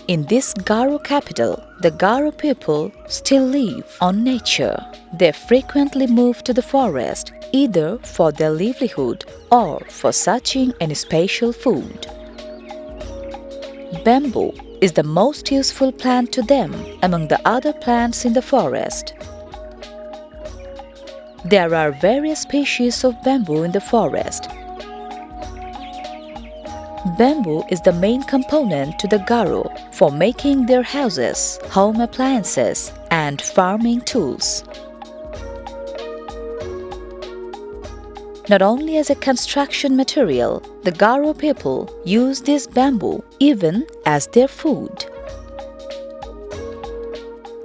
In this Garo capital, the Garo people still live on nature. They frequently move to the forest either for their livelihood or for searching any special food. Bamboo is the most useful plant to them among the other plants in the forest. There are various species of bamboo in the forest. Bamboo is the main component to the Garo for making their houses, home appliances, and farming tools. Not only as a construction material, the Garo people use this bamboo even as their food.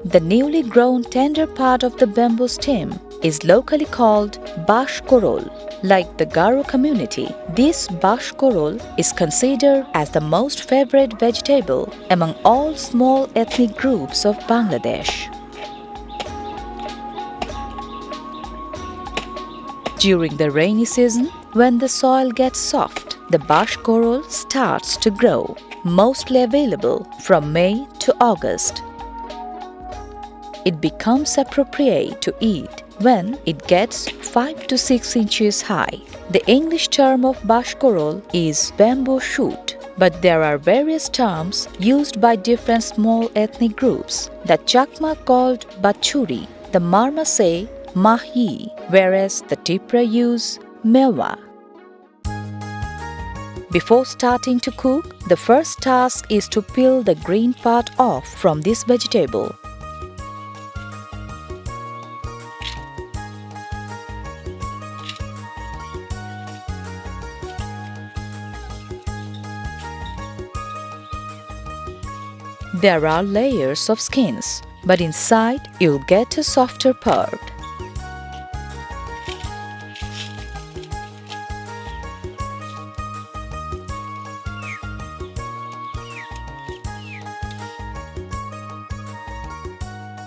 The newly grown tender part of the bamboo stem is locally called bash Korol. Like the Garo community, this bash Korol is considered as the most favorite vegetable among all small ethnic groups of Bangladesh. During the rainy season, when the soil gets soft, the bash Korol starts to grow, mostly available from May to August. It becomes appropriate to eat when it gets 5 to 6 inches high. The English term of bash Korol is bamboo shoot, but there are various terms used by different small ethnic groups. The Chakma called Chowdhury, the Marma say Mahi, whereas the Tipra use Mewa. Before starting to cook, the first task is to peel the green part off from this vegetable. There are layers of skins, but inside you'll get a softer part.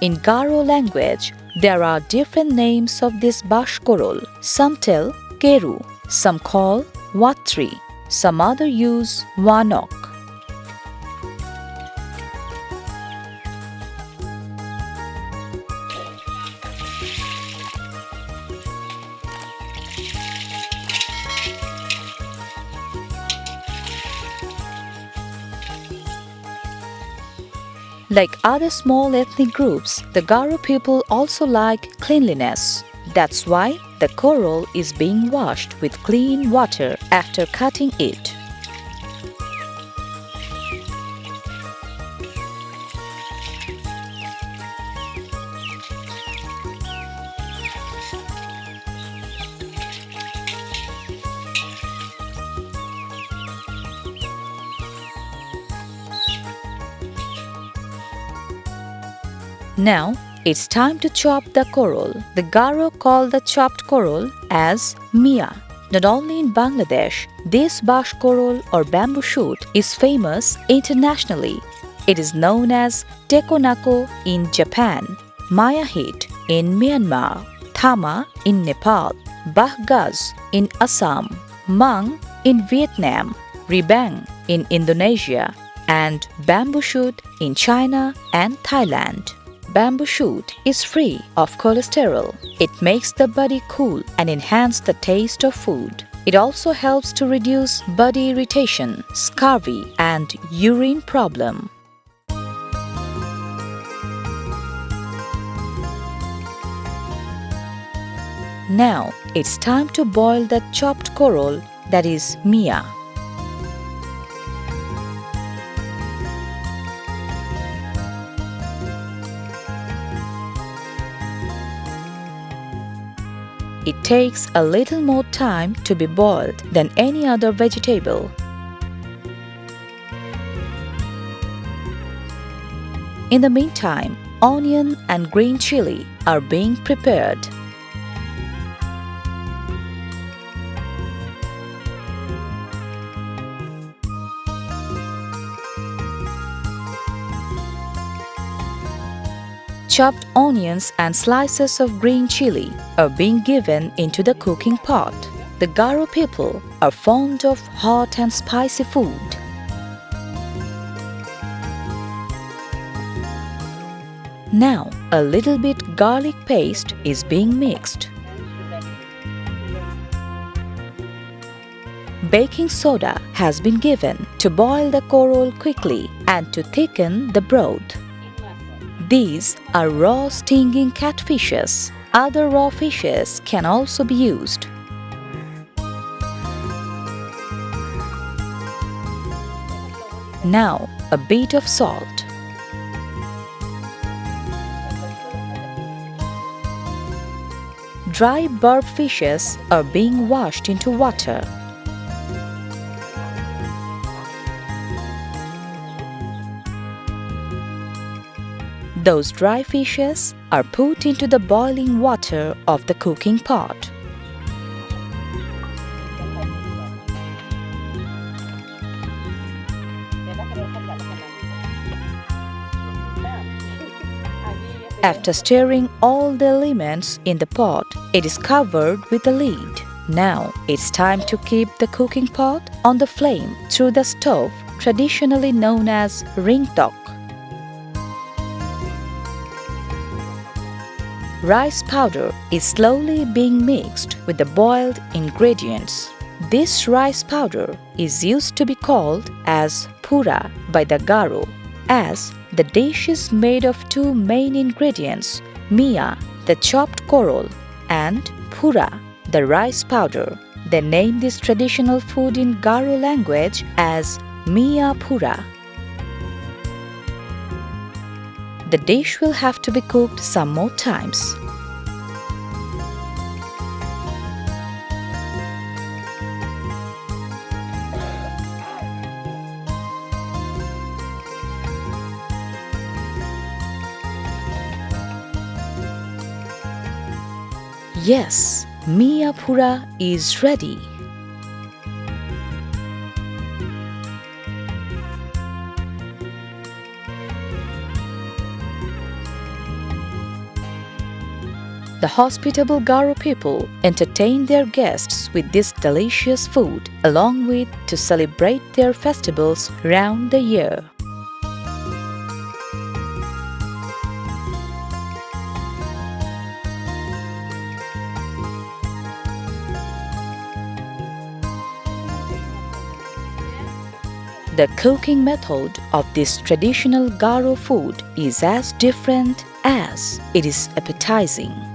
In Garo language, there are different names of this bash Korol. Some tell Keru, some call Watri, some other use Wanok. Like other small ethnic groups, the Garo people also like cleanliness. That's why the Korol is being washed with clean water after cutting it. Now, it's time to chop the Korol. The Garo call the chopped Korol as Mia. Not only in Bangladesh, this bash Korol or bamboo shoot is famous internationally. It is known as Tekonako in Japan, Mayahit in Myanmar, Thama in Nepal, Bahgaz in Assam, Mang in Vietnam, Ribang in Indonesia, and bamboo shoot in China and Thailand. Bamboo shoot is free of cholesterol. It makes the body cool and enhance the taste of food. It also helps to reduce body irritation, scurvy, and urine problem. Now, it's time to boil the chopped Korol, that is Mia. It takes a little more time to be boiled than any other vegetable. In the meantime, onion and green chili are being prepared. Chopped onions and slices of green chili are being given into the cooking pot. The Garo people are fond of hot and spicy food. Now, a little bit garlic paste is being mixed. Baking soda has been given to boil the korol quickly and to thicken the broth. These are raw stinging catfishes. Other raw fishes can also be used. Now, a bit of salt. Dry barb fishes are being washed into water. Those dry fishes are put into the boiling water of the cooking pot. After stirring all the elements in the pot, it is covered with a lid. Now it's time to keep the cooking pot on the flame through the stove, traditionally known as ringtok. Rice powder is slowly being mixed with the boiled ingredients. This rice powder is used to be called as pura by the Garo, as the dish is made of two main ingredients, miya, the chopped korol, and pura, the rice powder. They name this traditional food in Garo language as miya pura. The dish will have to be cooked some more times. Yes, miya pura is ready. The hospitable Garo people entertain their guests with this delicious food, along with to celebrate their festivals round the year. The cooking method of this traditional Garo food is as different as it is appetizing.